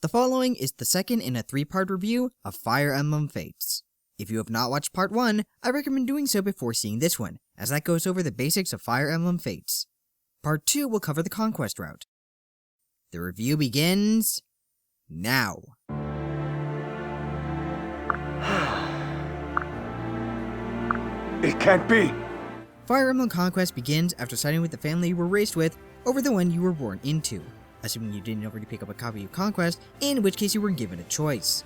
The following is the second in a 3-part review of Fire Emblem Fates. If you have not watched part 1, I recommend doing so before seeing this one, as that goes over the basics of Fire Emblem Fates. Part 2 will cover the Conquest route. The review begins now. It can't be! Fire Emblem Conquest begins after siding with the family you were raised with over the one you were born into, assuming you didn't already pick up a copy of Conquest, in which case you were given a choice.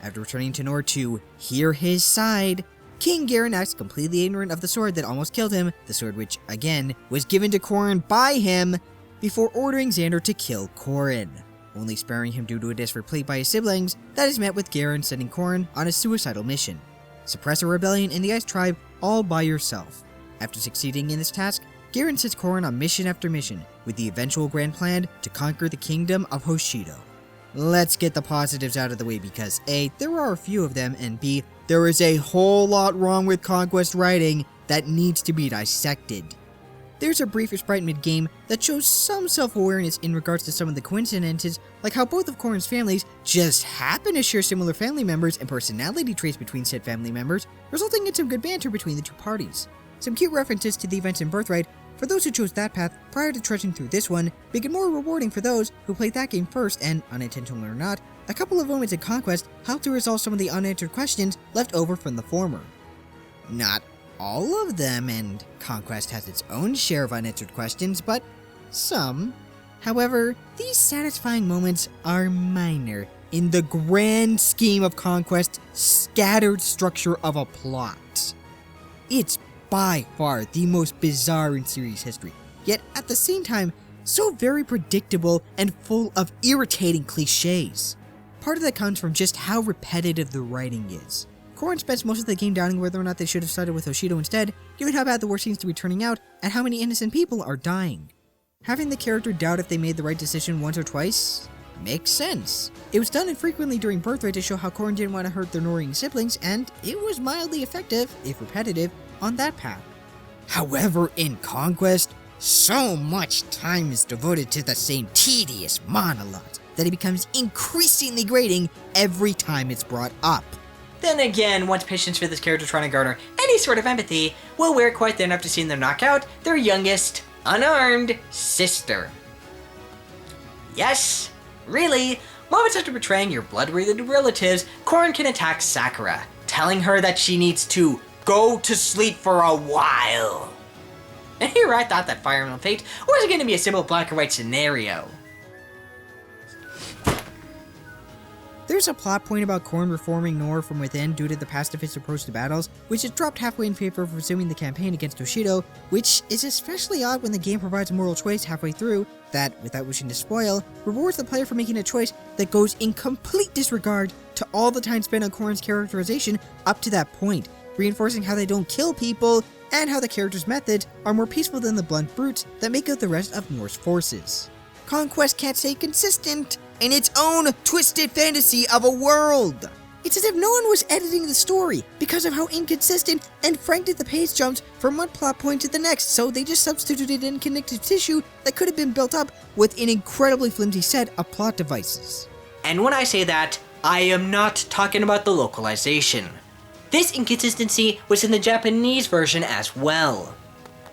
After returning to Nord to hear his side, King Garen acts completely ignorant of the sword that almost killed him, the sword which, again, was given to Corrin by him, before ordering Xander to kill Corrin, only sparing him due to a desperate plea by his siblings that is met with Garen sending Corrin on a suicidal mission. Suppress a rebellion in the Ice Tribe all by yourself. After succeeding in this task, Garen sets Corrin on mission after mission, with the eventual grand plan to conquer the kingdom of Hoshido. Let's get the positives out of the way because A, there are a few of them, and B, there is a whole lot wrong with Conquest writing that needs to be dissected. There's a brief sprite mid-game that shows some self-awareness in regards to some of the coincidences, like how both of Corrin's families just happen to share similar family members and personality traits between said family members, resulting in some good banter between the two parties. Some cute references to the events in Birthright for those who chose that path prior to trudging through this one, make it more rewarding for those who played that game first, and, unintentionally or not, a couple of moments in Conquest helped to resolve some of the unanswered questions left over from the former. Not all of them, and Conquest has its own share of unanswered questions, but some. However, these satisfying moments are minor in the grand scheme of Conquest's scattered structure of a plot. It's by far the most bizarre in series history, yet at the same time, so very predictable and full of irritating cliches. Part of that comes from just how repetitive the writing is. Corrin spends most of the game doubting whether or not they should have started with Hoshido instead, given how bad the war seems to be turning out and how many innocent people are dying. Having the character doubt if they made the right decision once or twice makes sense. It was done infrequently during Birthright to show how Corrin didn't want to hurt their Norian siblings, and it was mildly effective, if repetitive, on that path. However, in Conquest, so much time is devoted to the same tedious monologues that it becomes increasingly grating every time it's brought up. Then again, one's patience for this character trying to garner any sort of empathy will wear quite thin after seeing them knock out their youngest, unarmed sister. Yes, really, moments after betraying your blood-related relatives, Corrin can attack Sakura, telling her that she needs to go to sleep for a while. And here I thought that Fire Emblem Fates wasn't going to be a simple black or white scenario. There's a plot point about Corrin reforming Nor from within due to the pacifist approach to battles, which is dropped halfway in favor of resuming the campaign against Hoshido, which is especially odd when the game provides a moral choice halfway through that, without wishing to spoil, rewards the player for making a choice that goes in complete disregard to all the time spent on Corrin's characterization up to that point, reinforcing how they don't kill people, and how the character's methods are more peaceful than the blunt brutes that make up the rest of Nor's forces. Conquest can't stay consistent in its own twisted fantasy of a world. It's as if no one was editing the story because of how inconsistent and frantic the pace jumps from one plot point to the next, so they just substituted in connective tissue that could have been built up with an incredibly flimsy set of plot devices. And when I say that, I am not talking about the localization. This inconsistency was in the Japanese version as well.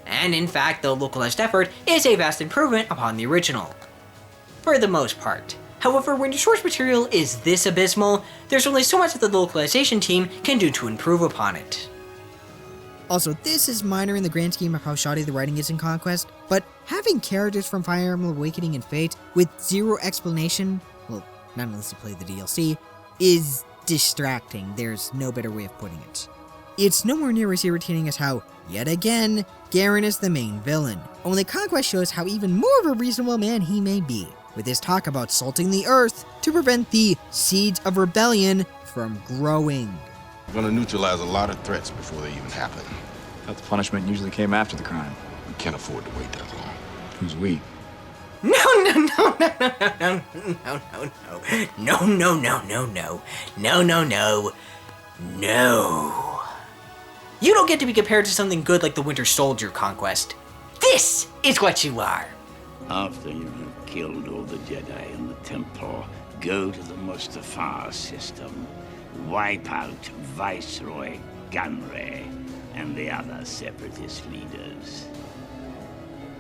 And in fact, the localized effort is a vast improvement upon the original, for the most part. However, when your source material is this abysmal, there's only so much that the localization team can do to improve upon it. Also, this is minor in the grand scheme of how shoddy the writing is in Conquest, but having characters from Fire Emblem Awakening and Fate with zero explanation, well, not unless you play the DLC, is distracting. There's no better way of putting it. It's nowhere near as irritating as how, yet again, Garen is the main villain. Only Conquest shows how even more of a reasonable man he may be, with his talk about salting the earth to prevent the seeds of rebellion from growing. We're gonna neutralize a lot of threats before they even happen. Thought the punishment usually came after the crime. We can't afford to wait that long. Who's we? No. You don't get to be compared to something good like the Winter Soldier Conquest. This is what you are. After you have killed all the Jedi and the Templar, Go to the Mustafar system, wipe out Viceroy Gunray and the other separatist leaders.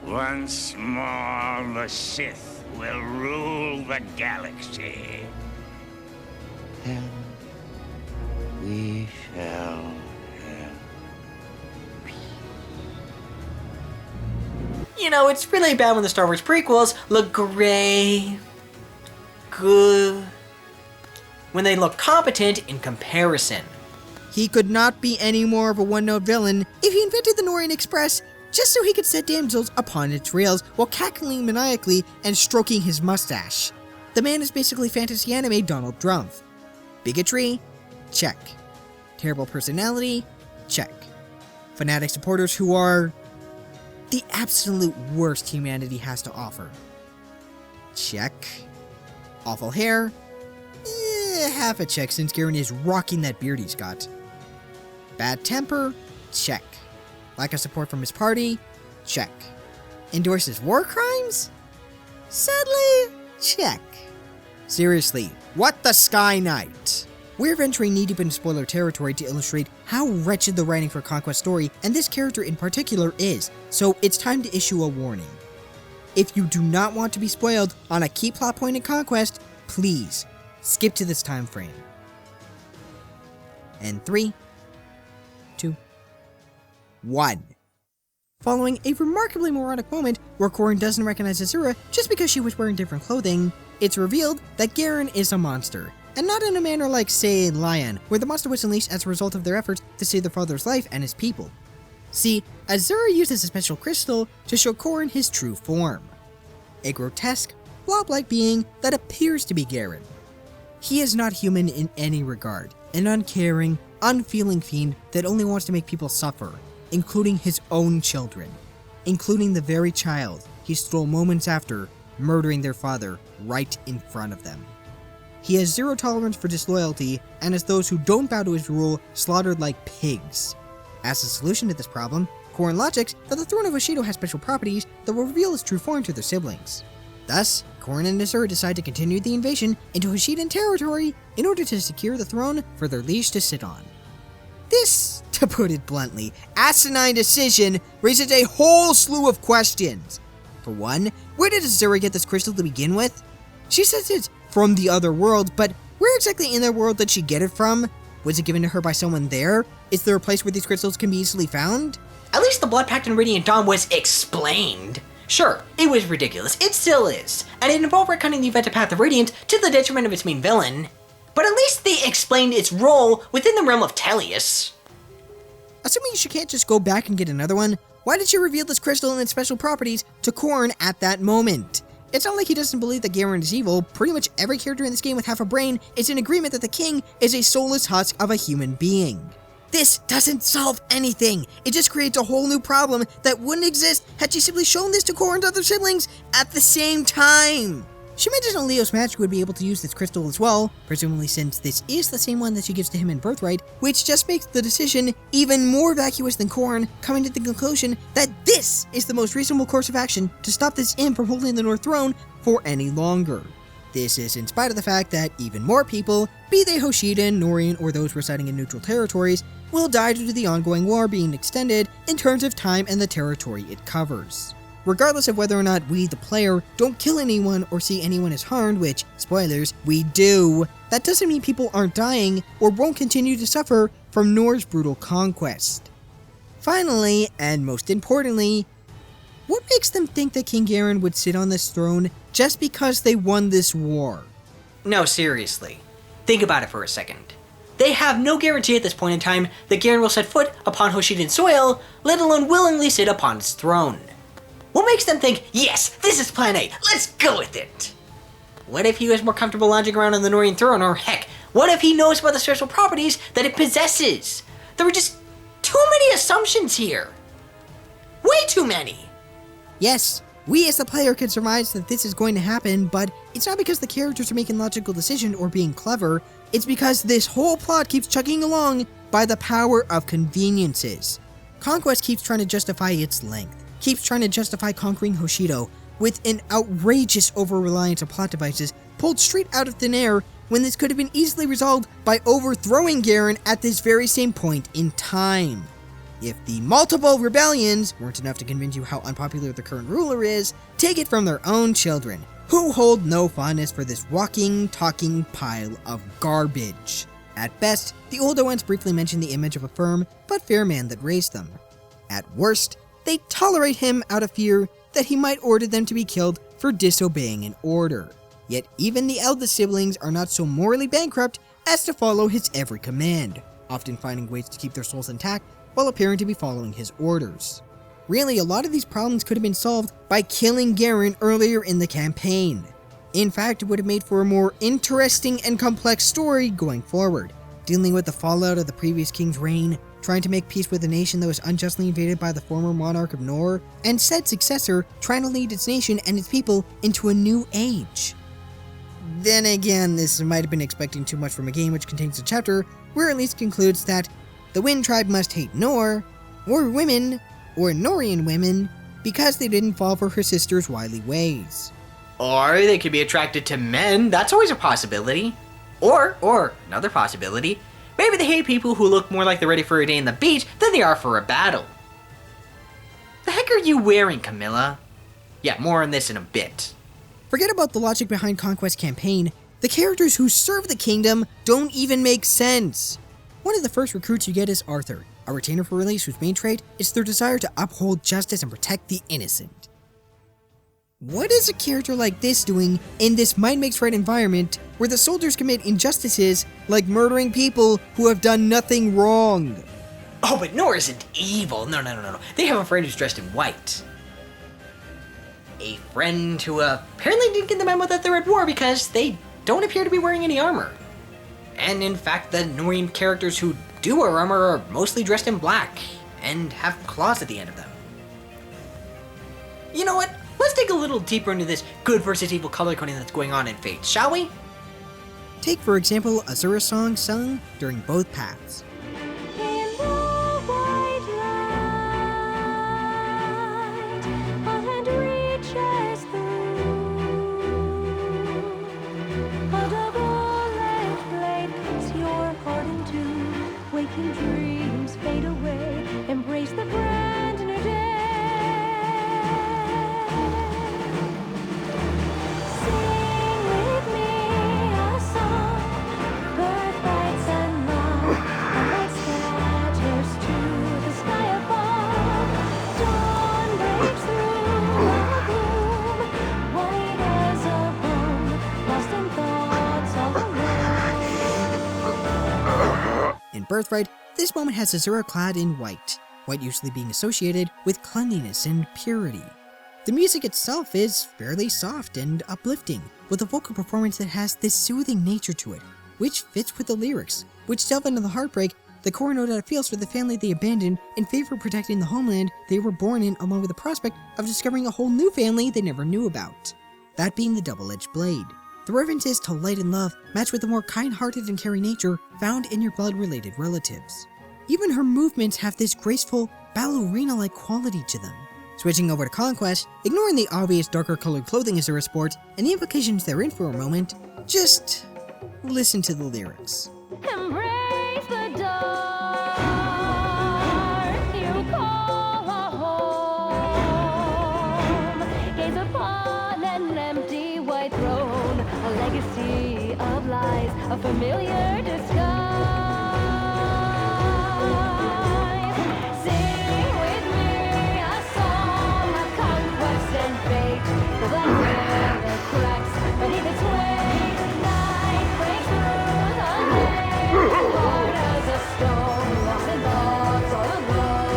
Once more, the Sith will rule the galaxy. And we shall have peace. You know, it's really bad when the Star Wars prequels look gray, good, when they look competent in comparison. He could not be any more of a one-note villain if he invented the Norient Express just so he could set damsels upon its rails while cackling maniacally and stroking his mustache. The man is basically fantasy anime Donald Trump. Bigotry? Check. Terrible personality? Check. Fanatic supporters who are the absolute worst humanity has to offer? Check. Awful hair? Half a check since Garen is rocking that beard he's got. Bad temper? Check. Lack of support from his party? Check. Endorses war crimes? Sadly, check. Seriously, what the Sky Knight? We're venturing knee-deep into spoiler territory to illustrate how wretched the writing for Conquest story and this character in particular is, so it's time to issue a warning. If you do not want to be spoiled on a key plot point in Conquest, please skip to this time frame. And 3, 2, 1. Following a remarkably moronic moment where Corrin doesn't recognize Azura just because she was wearing different clothing, it's revealed that Garen is a monster, and not in a manner like, say, Lion, where the monster was unleashed as a result of their efforts to save their father's life and his people. See, Azura uses a special crystal to show Corrin his true form. A grotesque, blob-like being that appears to be Garen. He is not human in any regard, an uncaring, unfeeling fiend that only wants to make people suffer, including his own children, including the very child he stole moments after murdering their father right in front of them. He has zero tolerance for disloyalty and has those who don't bow to his rule slaughtered like pigs. As a solution to this problem, Corrin logics that the throne of Hoshido has special properties that will reveal its true form to their siblings. Thus, Corrin and Azura decide to continue the invasion into Hoshidan territory in order to secure the throne for their liege to sit on. This, to put it bluntly, asinine decision raises a whole slew of questions. For one, where did Azura get this crystal to begin with? She says it's from the other world, but where exactly in their world did she get it from? Was it given to her by someone there? Is there a place where these crystals can be easily found? At least the Blood Pact in Radiant Dawn was explained. Sure, it was ridiculous, it still is, and it involved retconning the event of Path of Radiant to the detriment of its main villain. But at least they explained its role within the realm of Tellius. Assuming she can't just go back and get another one, why did she reveal this crystal and its special properties to Corrin at that moment? It's not like he doesn't believe that Garen is evil. Pretty much every character in this game with half a brain is in agreement that the king is a soulless husk of a human being. This doesn't solve anything. It just creates a whole new problem that wouldn't exist had she simply shown this to Corrin's other siblings at the same time. She mentions that Leo's magic would be able to use this crystal as well, presumably since this is the same one that she gives to him in Birthright, which just makes the decision even more vacuous than Corrin coming to the conclusion that this is the most reasonable course of action to stop this imp from holding the North Throne for any longer. This is in spite of the fact that even more people, be they Hoshidan, Norient, or those residing in neutral territories, will die due to the ongoing war being extended in terms of time and the territory it covers. Regardless of whether or not we, the player, don't kill anyone or see anyone as harmed, which, spoilers, we do, that doesn't mean people aren't dying or won't continue to suffer from Nor's brutal conquest. Finally, and most importantly, what makes them think that King Garen would sit on this throne just because they won this war? No, seriously. Think about it for a second. They have no guarantee at this point in time that Garen will set foot upon Hoshidan soil, let alone willingly sit upon its throne. What makes them think, yes, this is plan A, let's go with it? What if he was more comfortable lounging around on the Norient throne, or heck, what if he knows about the special properties that it possesses? There were just too many assumptions here. Way too many. Yes, we as the player can surmise that this is going to happen, but it's not because the characters are making logical decisions or being clever, it's because this whole plot keeps chugging along by the power of conveniences. Conquest keeps trying to justify its length, keeps trying to justify conquering Hoshido with an outrageous over-reliance on plot devices pulled straight out of thin air when this could have been easily resolved by overthrowing Garen at this very same point in time. If the multiple rebellions weren't enough to convince you how unpopular the current ruler is, take it from their own children, who hold no fondness for this walking, talking pile of garbage. At best, the older ones briefly mention the image of a firm but fair man that raised them. At worst, they tolerate him out of fear that he might order them to be killed for disobeying an order. Yet even the eldest siblings are not so morally bankrupt as to follow his every command, often finding ways to keep their souls intact while appearing to be following his orders. Really, a lot of these problems could have been solved by killing Garen earlier in the campaign. In fact, it would have made for a more interesting and complex story going forward, dealing with the fallout of the previous king's reign, trying to make peace with a nation that was unjustly invaded by the former monarch of Nor, and said successor trying to lead its nation and its people into a new age. Then again, this might have been expecting too much from a game which contains a chapter where it at least concludes that the Wind Tribe must hate Nor, or women, or Norian women, because they didn't fall for her sister's wily ways. Or they could be attracted to men, that's always a possibility. Or another possibility, maybe they hate people who look more like they're ready for a day in the beach than they are for a battle. The heck are you wearing, Camilla? Yeah, more on this in a bit. Forget about the logic behind Conquest campaign, the characters who serve the kingdom don't even make sense. One of the first recruits you get is Arthur, a retainer for release whose main trait is their desire to uphold justice and protect the innocent. What is a character like this doing in this might makes right environment where the soldiers commit injustices like murdering people who have done nothing wrong? Oh, but Nor isn't evil. No. They have a friend who's dressed in white. A friend who apparently didn't get the memo that they're at war because they don't appear to be wearing any armor. And in fact, the Norian characters who do wear armor are mostly dressed in black and have claws at the end of them. You know what? Let's dig a little deeper into this good versus evil color coding that's going on in Fates, shall we? Take, for example, Azura's song sung during both paths. In the white light, a hand reaches through. A double-edged blade cuts your heart in two. Waking dreams fade away. Embrace the brand new day. Sing with me a song. Birthrights and love. A light scatters to the sky above. Dawn breaks through a gloom. White as a bone. Lost in thoughts all alone. In Birthright, this moment has Azura clad in white usually being associated with cleanliness and purity. The music itself is fairly soft and uplifting, with a vocal performance that has this soothing nature to it, which fits with the lyrics, which delve into the heartbreak the core no doubt feels for the family they abandoned in favor of protecting the homeland they were born in, along with the prospect of discovering a whole new family they never knew about. That being the double-edged blade. The references to light and love match with the more kind-hearted and caring nature found in your blood-related relatives. Even her movements have this graceful, ballerina-like quality to them. Switching over to Conquest, ignoring the obvious darker colored clothing Azura sports and the implications therein for a moment, just listen to the lyrics. Embrace the dark, you call home. Gaze upon an empty white throne, a legacy of lies, a familiar disguise. Sing with me a song of conquest and fate. The black river cracks beneath its weight. Night breaks through the day. Hard as a stone, lost in thoughts all alone.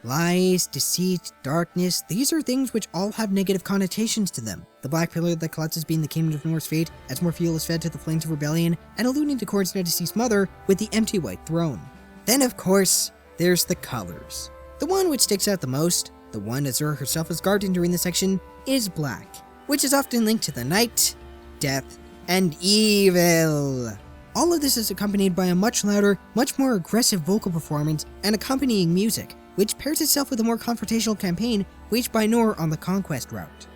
Lies, deceit, darkness, these are things which all have negative connotations to them. The black pillar that collapses being the kingdom of Nor's fate as more fuel is fed to the flames of rebellion, and alluding to Korn's now deceased mother with the empty white throne. Then of course, there's the colors. The one which sticks out the most, the one Azura herself is guarding during this section, is black, which is often linked to the night, death, and evil. All of this is accompanied by a much louder, much more aggressive vocal performance and accompanying music, which pairs itself with a more confrontational campaign waged by Nor on the Conquest route.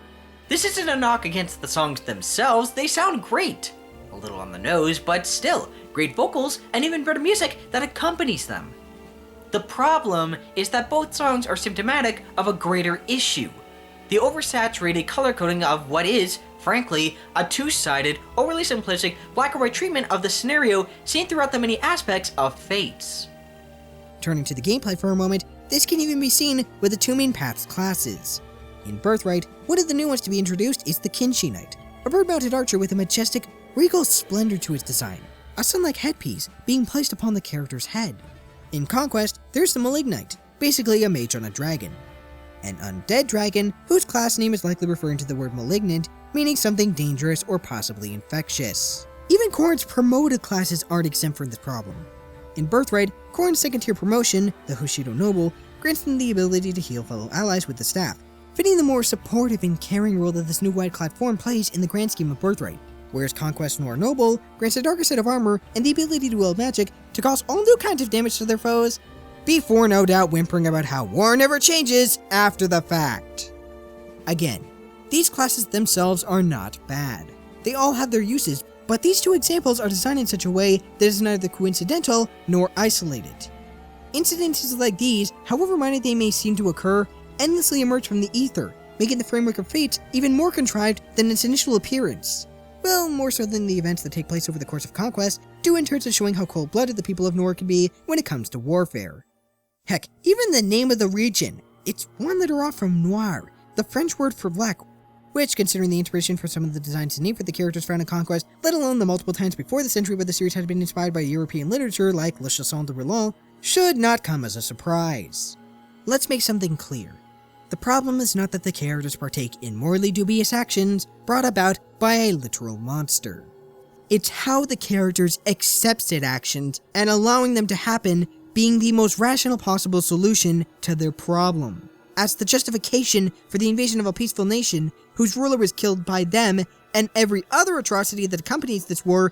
This isn't a knock against the songs themselves, they sound great. A little on the nose, but still, great vocals and even better music that accompanies them. The problem is that both songs are symptomatic of a greater issue. The oversaturated color coding of what is, frankly, a two-sided, overly simplistic, black and white treatment of the scenario seen throughout the many aspects of Fates. Turning to the gameplay for a moment, this can even be seen with the two main paths classes. In Birthright, one of the new ones to be introduced is the Kinshi Knight, a bird-mounted archer with a majestic, regal splendor to his design, a sun-like headpiece being placed upon the character's head. In Conquest, there's the Malignite, basically a mage on a dragon. An undead dragon, whose class name is likely referring to the word malignant, meaning something dangerous or possibly infectious. Even Corrin's promoted classes aren't exempt from this problem. In Birthright, Corrin's second-tier promotion, the Hushido Noble, grants them the ability to heal fellow allies with the staff, fitting the more supportive and caring role that this new white-clad form plays in the grand scheme of Birthright, whereas Conquest Noir Noble grants a darker set of armor and the ability to wield magic to cause all new kinds of damage to their foes, before no doubt whimpering about how war never changes after the fact. Again, these classes themselves are not bad. They all have their uses, but these two examples are designed in such a way that is neither coincidental nor isolated. Incidences like these, however minor they may seem to occur, endlessly emerge from the ether, making the framework of Fates even more contrived than its initial appearance. Well, more so than the events that take place over the course of Conquest, due in terms of showing how cold-blooded the people of Nohr can be when it comes to warfare. Heck, even the name of the region, it's one letter off from noir, the French word for black, which, considering the inspiration for some of the designs and name for the characters found in Conquest, let alone the multiple times before the century where the series had been inspired by European literature like Le Chanson de Roland, should not come as a surprise. Let's make something clear. The problem is not that the characters partake in morally dubious actions brought about by a literal monster. It's how the characters accept said actions and allowing them to happen being the most rational possible solution to their problem, as the justification for the invasion of a peaceful nation whose ruler was killed by them and every other atrocity that accompanies this war,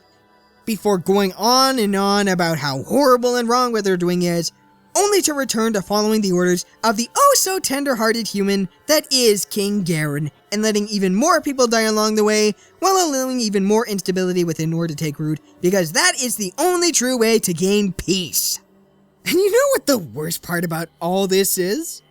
before going on and on about how horrible and wrong what they're doing is, only to return to following the orders of the oh-so-tender-hearted human that is King Garen, and letting even more people die along the way, while allowing even more instability within Nohr to take root, because that is the only true way to gain peace. And you know what the worst part about all this is?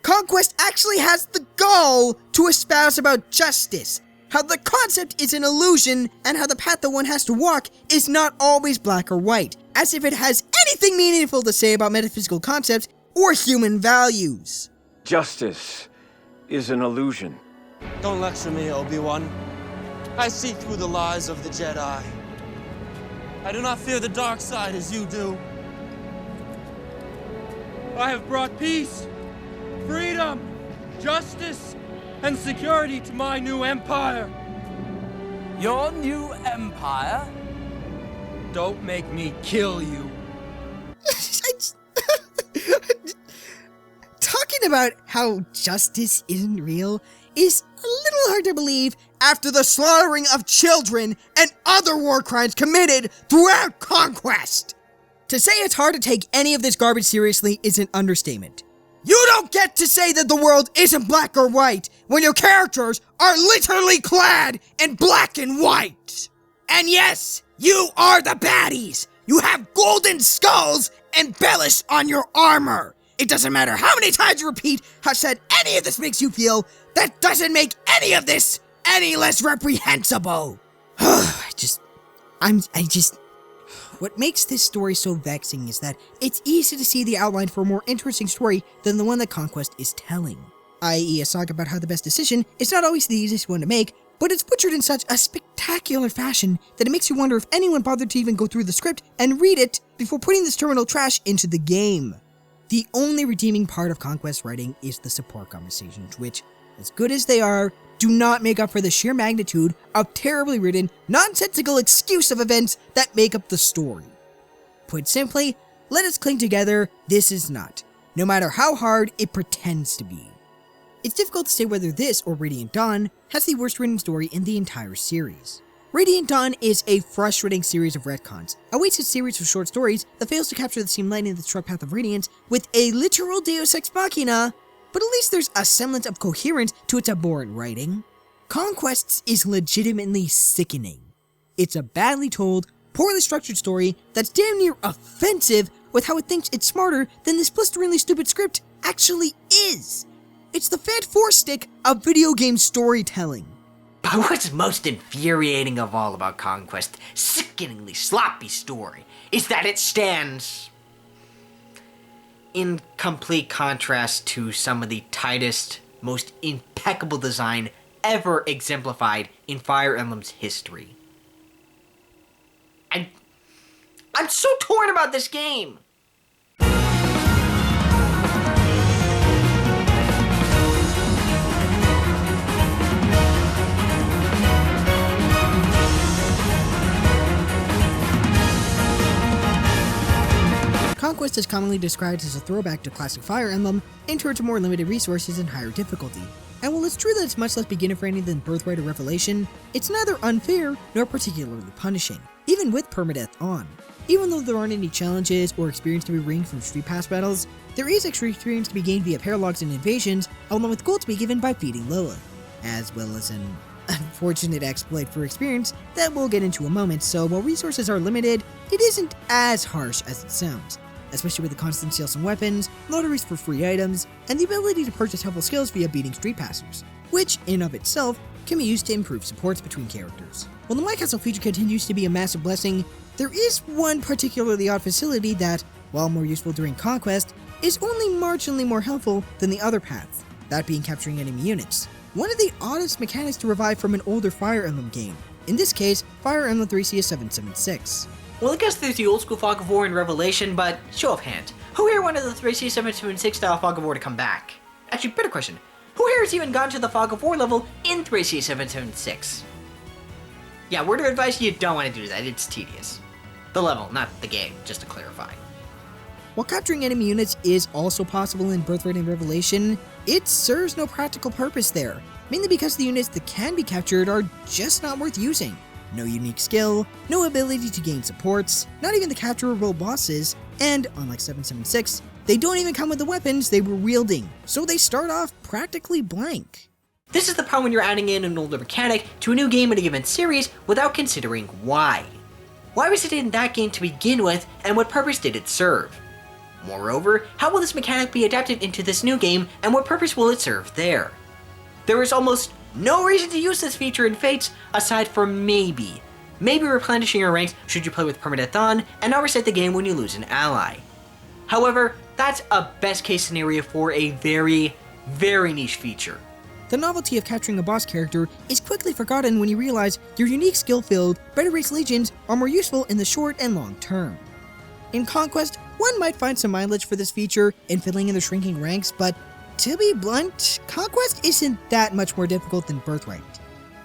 Conquest actually has the gall to espouse about justice, how the concept is an illusion, and how the path that one has to walk is not always black or white, as if it has anything meaningful to say about metaphysical concepts or human values. Justice is an illusion. Don't lecture me, Obi-Wan. I see through the lies of the Jedi. I do not fear the dark side as you do. I have brought peace, freedom, justice, and security to my new empire. Your new empire? Don't make me kill you. Talking about how justice isn't real is a little hard to believe after the slaughtering of children and other war crimes committed throughout Conquest. To say it's hard to take any of this garbage seriously is an understatement. You don't get to say that the world isn't black or white when your characters are literally clad in black and white. And yes, you are the baddies. You have golden skulls embellished on your armor. It doesn't matter how many times you repeat how sad any of this makes you feel, that doesn't make any of this any less reprehensible. What makes this story so vexing is that it's easy to see the outline for a more interesting story than the one that Conquest is telling. I.e. a saga about how the best decision is not always the easiest one to make, but it's butchered in such a spectacular fashion that it makes you wonder if anyone bothered to even go through the script and read it before putting this terminal trash into the game. The only redeeming part of Conquest writing is the support conversations, which, as good as they are, do not make up for the sheer magnitude of terribly written, nonsensical excuse of events that make up the story. Put simply, let us cling together, this is not, no matter how hard it pretends to be. It's difficult to say whether this, or Radiant Dawn, has the worst written story in the entire series. Radiant Dawn is a frustrating series of retcons, a wasted series of short stories that fails to capture the same light in the struck path of Radiance with a literal deus ex machina, but at least there's a semblance of coherence to its abhorrent writing. Conquests is legitimately sickening. It's a badly told, poorly structured story that's damn near offensive with how it thinks it's smarter than this blisteringly stupid script actually is. It's the fat force stick of video game storytelling. But what's most infuriating of all about Conquest's sickeningly sloppy story is that it stands in complete contrast to some of the tightest, most impeccable design ever exemplified in Fire Emblem's history. I'm so torn about this game! Conquest is commonly described as a throwback to classic Fire Emblem in terms of more limited resources and higher difficulty. And while it's true that it's much less beginner-friendly than Birthright or Revelation, it's neither unfair nor particularly punishing, even with permadeath on. Even though there aren't any challenges or experience to be wringed from Street Pass battles, there is extra experience to be gained via paralogs and invasions, along with gold to be given by feeding Lilith, as well as an unfortunate exploit for experience that we'll get into a moment. So while resources are limited, it isn't as harsh as it sounds, especially with the constant sales on weapons, lotteries for free items, and the ability to purchase helpful skills via beating Street Passers, which in of itself can be used to improve supports between characters. While the My Castle feature continues to be a massive blessing, there is one particularly odd facility that, while more useful during Conquest, is only marginally more helpful than the other paths, that being capturing enemy units. One of the oddest mechanics to revive from an older Fire Emblem game, in this case, Fire Emblem 3CS776. Well, I guess there's the old school Fog of War in Revelation, but show of hands, who here wanted the 3CS776 style Fog of War to come back? Actually, better question, who here has even gone to the Fog of War level in 3CS776? Yeah, word of advice, you don't want to do that, it's tedious. The level, not the game, just to clarify. While capturing enemy units is also possible in Birthright and Revelation, it serves no practical purpose there, mainly because the units that can be captured are just not worth using. No unique skill, no ability to gain supports, not even the capturable bosses, and unlike 776, they don't even come with the weapons they were wielding, so they start off practically blank. This is the problem when you're adding in an older mechanic to a new game in a given series without considering why. Why was it in that game to begin with, and what purpose did it serve? Moreover, how will this mechanic be adapted into this new game, and what purpose will it serve there? There is almost no reason to use this feature in Fates, aside from maybe replenishing your ranks should you play with permadeath on, and not reset the game when you lose an ally. However, that's a best case scenario for a very, very niche feature. The novelty of capturing a boss character is quickly forgotten when you realize your unique skill-filled, better race legions are more useful in the short and long term. In Conquest, one might find some mileage for this feature in filling in the shrinking ranks, but to be blunt, Conquest isn't that much more difficult than Birthright.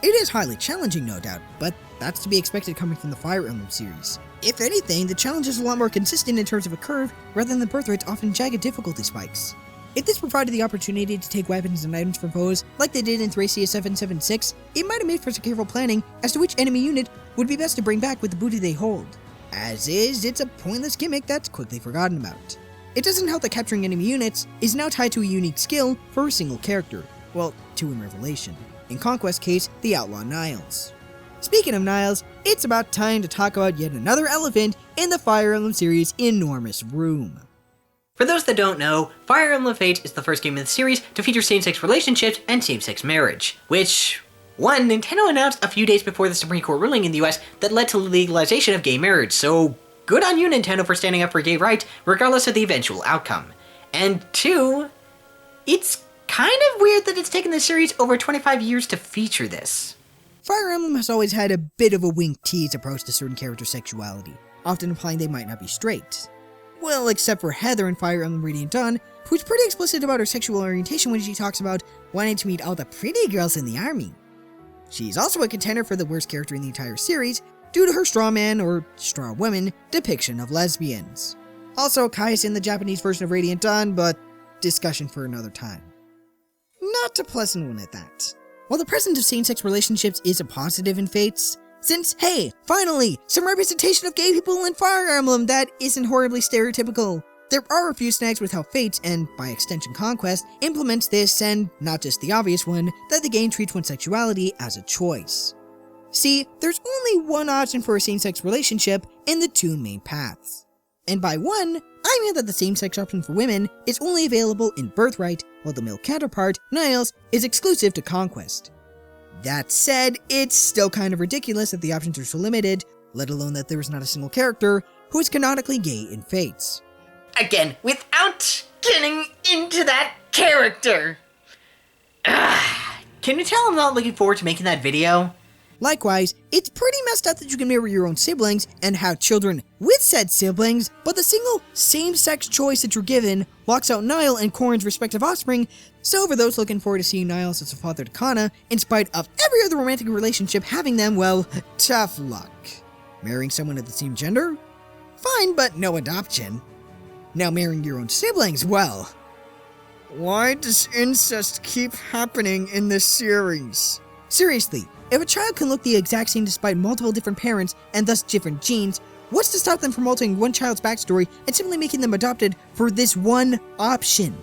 It is highly challenging, no doubt, but that's to be expected coming from the Fire Emblem series. If anything, the challenge is a lot more consistent in terms of a curve, rather than Birthright's often jagged difficulty spikes. If this provided the opportunity to take weapons and items from foes, like they did in 3CS776, it might have made for some careful planning as to which enemy unit would be best to bring back with the booty they hold. As is, it's a pointless gimmick that's quickly forgotten about. It doesn't help that capturing enemy units is now tied to a unique skill for a single character. Well, two in Revelation. In Conquest case, the Outlaw Niles. Speaking of Niles, it's about time to talk about yet another elephant in the Fire Emblem series' enormous room. For those that don't know, Fire Emblem Fates is the first game in the series to feature same-sex relationships and same-sex marriage, which, one, Nintendo announced a few days before the Supreme Court ruling in the US that led to the legalization of gay marriage, so good on you, Nintendo, for standing up for gay rights, regardless of the eventual outcome. And two, it's kind of weird that it's taken the series over 25 years to feature this. Fire Emblem has always had a bit of a wink-tease approach to certain characters' sexuality, often implying they might not be straight. Well, except for Heather in Fire Emblem Radiant Dawn, who's pretty explicit about her sexual orientation when she talks about wanting to meet all the pretty girls in the army. She's also a contender for the worst character in the entire series, due to her straw man, or straw woman, depiction of lesbians. Also, Kai's in the Japanese version of Radiant Dawn, but discussion for another time. Not a pleasant one at that. While the presence of same-sex relationships is a positive in Fates, since, hey, finally, some representation of gay people in Fire Emblem that isn't horribly stereotypical, There are a few snags with how Fates, and by extension Conquest, implements this, and not just the obvious one, that the game treats one's sexuality as a choice. See, there's only one option for a same-sex relationship in the two main paths. And by one, I mean that the same-sex option for women is only available in Birthright, while the male counterpart, Niles, is exclusive to Conquest. That said, it's still kind of ridiculous that the options are so limited, let alone that there is not a single character who is canonically gay in Fates. Again, without getting into that character. Can you tell I'm not looking forward to making that video? Likewise, it's pretty messed up that you can marry your own siblings and have children with said siblings, but the single same-sex choice that you're given locks out Niall and Corrin's respective offspring, so for those looking forward to seeing Niles as a father to Kana, in spite of every other romantic relationship having them, well, tough luck. Marrying someone of the same gender? Fine, but no adoption. Now marrying your own siblings, well, why does incest keep happening in this series? Seriously, if a child can look the exact same despite multiple different parents and thus different genes, what's to stop them from altering one child's backstory and simply making them adopted for this one option?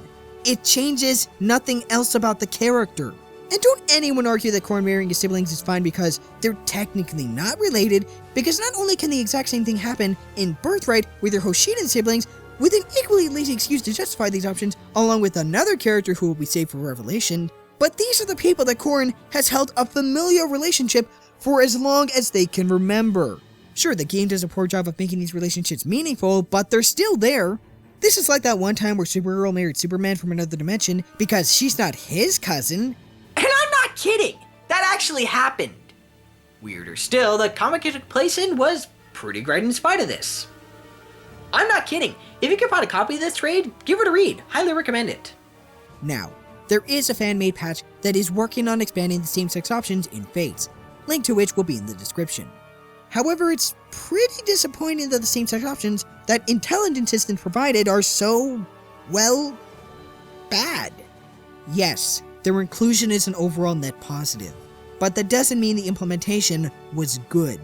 It changes nothing else about the character. And don't anyone argue that Corrin marrying his siblings is fine because they're technically not related, because not only can the exact same thing happen in Birthright with your Hoshidan siblings, with an equally lazy excuse to justify these options, along with another character who will be saved for Revelation, but these are the people that Corrin has held a familial relationship for as long as they can remember. Sure, the game does a poor job of making these relationships meaningful, but they're still there. This is like that one time where Supergirl married Superman from another dimension because she's not his cousin. And I'm not kidding! That actually happened! Weirder still, the comic it took place in was pretty great in spite of this. I'm not kidding. If you can find a copy of this trade, give it a read. Highly recommend it. Now, there is a fan-made patch that is working on expanding the same-sex options in Fates, link to which will be in the description. However, it's pretty disappointing that the same-sex options that Intelligent Systems provided are so, well, bad. Yes, their inclusion is an overall net positive, but that doesn't mean the implementation was good.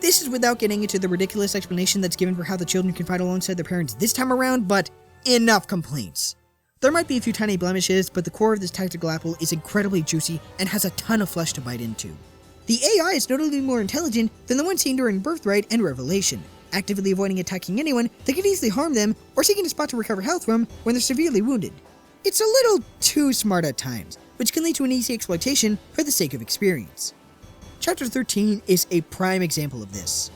This is without getting into the ridiculous explanation that's given for how the children can fight alongside their parents this time around, but enough complaints. There might be a few tiny blemishes, but the core of this tactical apple is incredibly juicy and has a ton of flesh to bite into. The AI is notably more intelligent than the one seen during Birthright and Revelation, actively avoiding attacking anyone that could easily harm them or seeking a spot to recover health from when they're severely wounded. It's a little too smart at times, which can lead to an easy exploitation for the sake of experience. Chapter 13 is a prime example of this.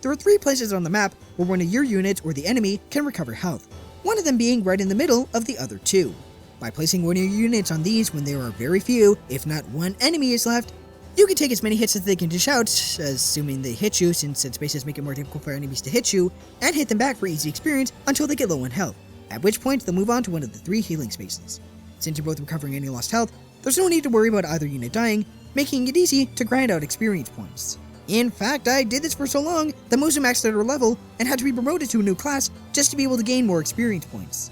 There are 3 places on the map where one of your units or the enemy can recover health, one of them being right in the middle of the other 2. By placing one of your units on these when there are very few, if not one enemy is left, you can take as many hits as they can dish out, assuming they hit you since said spaces make it more difficult for enemies to hit you, and hit them back for easy experience until they get low on health, at which point they'll move on to one of the 3 healing spaces. Since you're both recovering any lost health, there's no need to worry about either unit dying, making it easy to grind out experience points. In fact, I did this for so long that Mozu maxed out her level and had to be promoted to a new class just to be able to gain more experience points.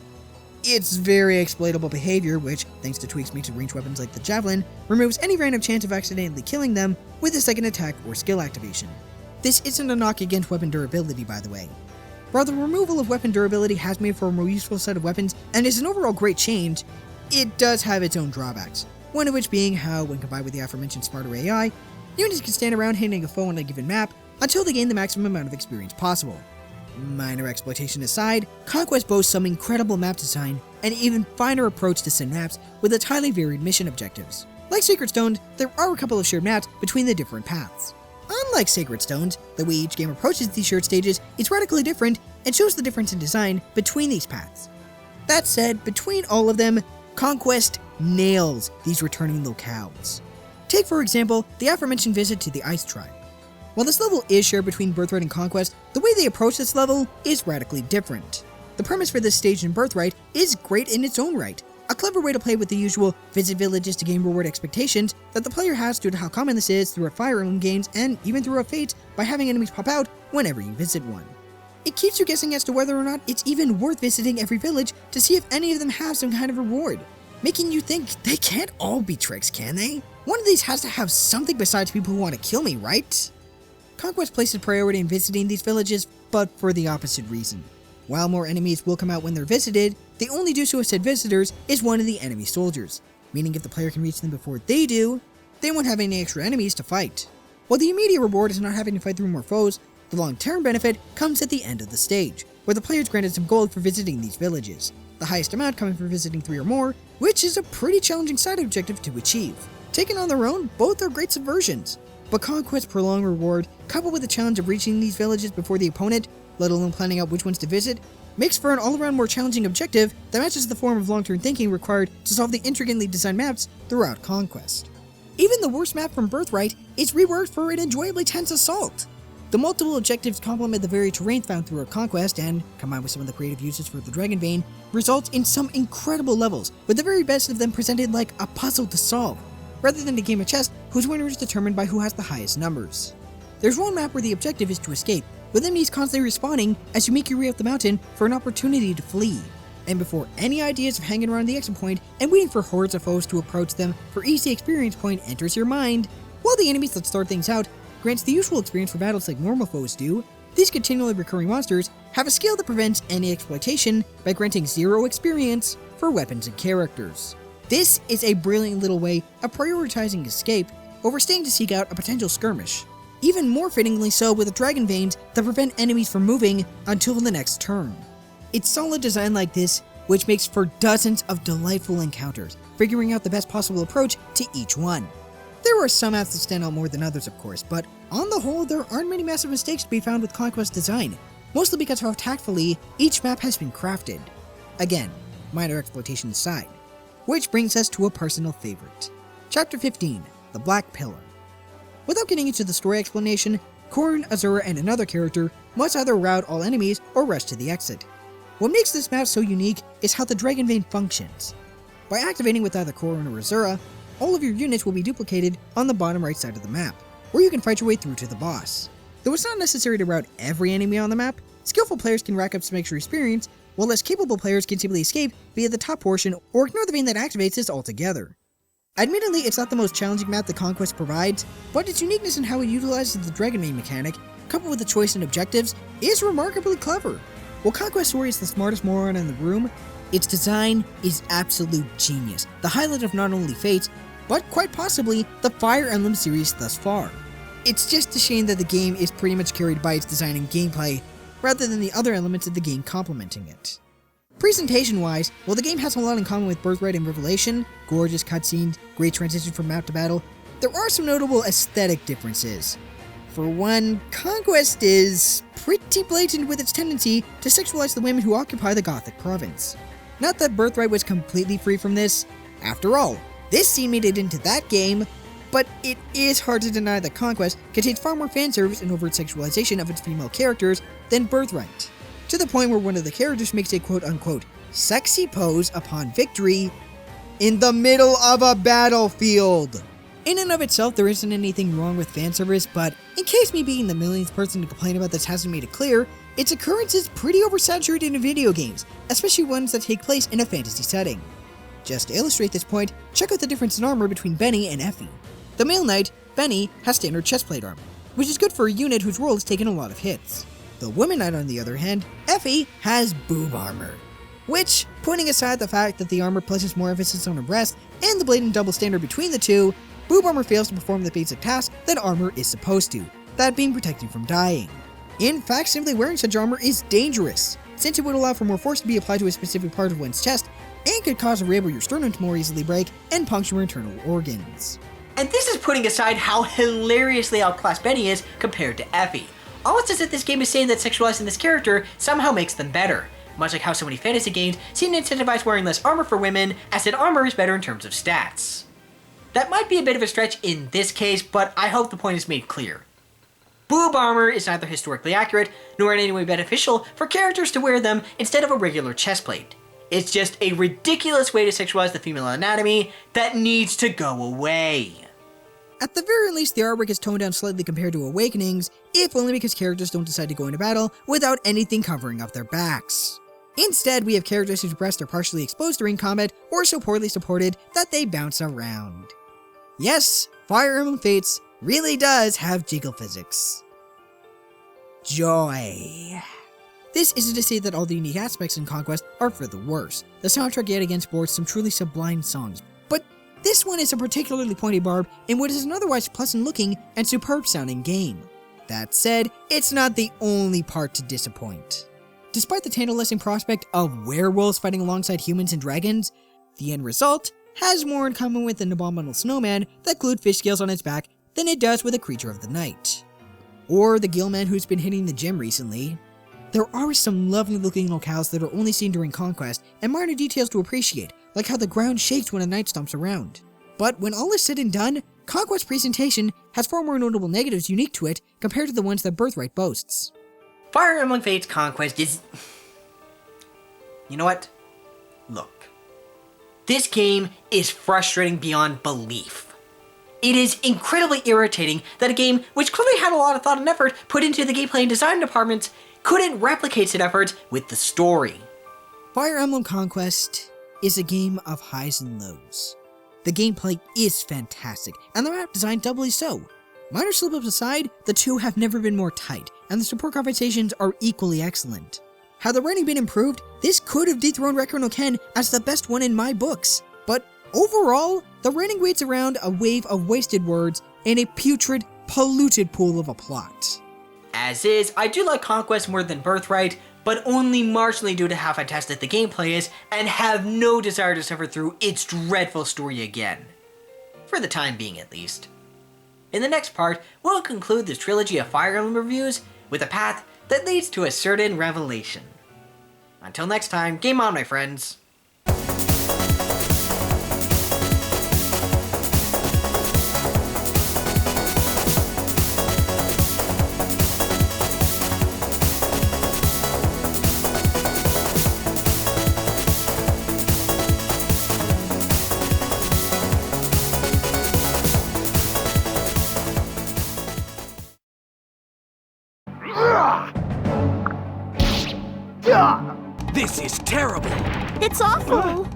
It's very exploitable behavior which, thanks to tweaks made to ranged weapons like the Javelin, removes any random chance of accidentally killing them with a second attack or skill activation. This isn't a knock against weapon durability, by the way. While the removal of weapon durability has made for a more useful set of weapons and is an overall great change, it does have its own drawbacks, one of which being how, when combined with the aforementioned smarter AI, units can stand around hitting a foe on a given map until they gain the maximum amount of experience possible. Minor exploitation aside, Conquest boasts some incredible map design and an even finer approach to sim maps with its highly varied mission objectives. Like Sacred Stones, there are a couple of shared maps between the different paths. Unlike Sacred Stones, the way each game approaches these shared stages is radically different and shows the difference in design between these paths. That said, between all of them, Conquest nails these returning locales. Take for example, the aforementioned visit to the Ice Tribe. While this level is shared between Birthright and Conquest, the way they approach this level is radically different. The premise for this stage in Birthright is great in its own right, a clever way to play with the usual visit villages to gain reward expectations that the player has due to how common this is throughout Fire Emblem games and even throughout Fates by having enemies pop out whenever you visit one. It keeps you guessing as to whether or not it's even worth visiting every village to see if any of them have some kind of reward, making you think they can't all be tricks, can they? One of these has to have something besides people who want to kill me, right? Conquest places priority in visiting these villages, but for the opposite reason. While more enemies will come out when they're visited, they only do so if said visitors is one of the enemy soldiers, meaning if the player can reach them before they do, they won't have any extra enemies to fight. While the immediate reward is not having to fight through more foes, the long-term benefit comes at the end of the stage, where the player is granted some gold for visiting these villages, the highest amount coming from visiting 3 or more, which is a pretty challenging side objective to achieve. Taken on their own, both are great subversions, but Conquest's prolonged reward, coupled with the challenge of reaching these villages before the opponent, let alone planning out which ones to visit, makes for an all-around more challenging objective that matches the form of long-term thinking required to solve the intricately designed maps throughout Conquest. Even the worst map from Birthright is reworked for an enjoyably tense assault. The multiple objectives complement the varied terrain found throughout Conquest and, combined with some of the creative uses for the Dragon Vein, results in some incredible levels, with the very best of them presented like a puzzle to solve, rather than a game of chess whose winner is determined by who has the highest numbers. There's one map where the objective is to escape, with enemies constantly respawning as you make your way up the mountain for an opportunity to flee. And before any ideas of hanging around the exit point and waiting for hordes of foes to approach them for easy experience point enters your mind, while the enemies that start things out grants the usual experience for battles like normal foes do, these continually recurring monsters have a skill that prevents any exploitation by granting 0 experience for weapons and characters. This is a brilliant little way of prioritizing escape over staying to seek out a potential skirmish. Even more fittingly so with the Dragon Veins that prevent enemies from moving until the next turn. It's solid design like this which makes for dozens of delightful encounters, figuring out the best possible approach to each one. There are some maps that stand out more than others of course, but on the whole there aren't many massive mistakes to be found with Conquest design, mostly because of how tactfully each map has been crafted. Again, minor exploitation aside. Which brings us to a personal favorite. Chapter 15, The Black Pillar. Without getting into the story explanation, Corrin, Azura, and another character must either rout all enemies or rush to the exit. What makes this map so unique is how the Dragon Vein functions. By activating with either Corrin or Azura, all of your units will be duplicated on the bottom right side of the map, where you can fight your way through to the boss. Though it's not necessary to rout every enemy on the map, skillful players can rack up some extra experience, while less capable players can simply escape via the top portion or ignore the vein that activates this altogether. Admittedly, it's not the most challenging map that Conquest provides, but its uniqueness in how it utilizes the Dragon Vein mechanic, coupled with the choice in objectives, is remarkably clever. While Conquest Story is the smartest moron in the room, its design is absolute genius, the highlight of not only Fates, but quite possibly the Fire Emblem series thus far. It's just a shame that the game is pretty much carried by its design and gameplay, rather than the other elements of the game complementing it. Presentation-wise, while the game has a lot in common with Birthright and Revelation, gorgeous cutscenes, great transition from map to battle, there are some notable aesthetic differences. For one, Conquest is pretty blatant with its tendency to sexualize the women who occupy the Gothic province. Not that Birthright was completely free from this. After all, this scene made it into that game, but it is hard to deny that Conquest contains far more fanservice and overt sexualization of its female characters than Birthright, to the point where one of the characters makes a quote-unquote sexy pose upon victory in the middle of a battlefield. In and of itself, there isn't anything wrong with fanservice, but in case me being the millionth person to complain about this hasn't made it clear, its occurrence is pretty oversaturated in video games, especially ones that take place in a fantasy setting. Just to illustrate this point, check out the difference in armor between Benny and Effie. The male knight, Benny, has standard chestplate armor, which is good for a unit whose role has taken a lot of hits. The woman knight, on the other hand, Effie, has boob armor. Which, putting aside the fact that the armor places more emphasis on her breast and the blatant double standard between the two, boob armor fails to perform the basic task that armor is supposed to, that being protecting from dying. In fact, simply wearing such armor is dangerous, since it would allow for more force to be applied to a specific part of one's chest, and could cause a rib or your sternum to more easily break and puncture your internal organs. And this is putting aside how hilariously outclassed Benny is compared to Effie. Almost as if this game is saying that sexualizing this character somehow makes them better, much like how so many fantasy games seem to incentivize wearing less armor for women, as that armor is better in terms of stats. That might be a bit of a stretch in this case, but I hope the point is made clear. Boob armor is neither historically accurate, nor in any way beneficial for characters to wear them instead of a regular chestplate. It's just a ridiculous way to sexualize the female anatomy that needs to go away. At the very least, the artwork is toned down slightly compared to Awakenings, if only because characters don't decide to go into battle without anything covering up their backs. Instead, we have characters whose breasts are partially exposed during combat or so poorly supported that they bounce around. Yes, Fire Emblem Fates really does have jiggle physics. Joy. This isn't to say that all the unique aspects in Conquest are for the worse. The soundtrack yet again sports some truly sublime songs, but this one is a particularly pointy barb in what is an otherwise pleasant looking and superb sounding game. That said, it's not the only part to disappoint. Despite the tantalizing prospect of werewolves fighting alongside humans and dragons, the end result has more in common with an abominable snowman that glued fish scales on its back than it does with a creature of the night. Or the gillman who's been hitting the gym recently. There are some lovely looking locales that are only seen during Conquest and minor details to appreciate, like how the ground shakes when a knight stomps around. But when all is said and done, Conquest's presentation has far more notable negatives unique to it compared to the ones that Birthright boasts. Fire Emblem Fates Conquest is... You know what? Look. This game is frustrating beyond belief. It is incredibly irritating that a game which clearly had a lot of thought and effort put into the gameplay and design departments couldn't replicate said efforts with the story. Fire Emblem Conquest is a game of highs and lows. The gameplay is fantastic, and the map design doubly so. Minor slip-ups aside, the two have never been more tight, and the support conversations are equally excellent. Had the writing been improved, this could have dethroned Record no Ken as the best one in my books. But overall, the writing waits around a wave of wasted words and a putrid, polluted pool of a plot. As is, I do like Conquest more than Birthright, but only marginally due to how fantastic the gameplay is, and have no desire to suffer through its dreadful story again. For the time being, at least. In the next part, we'll conclude this trilogy of Fire Emblem reviews with a path that leads to a certain revelation. Until next time, game on, my friends. This is terrible. It's awful.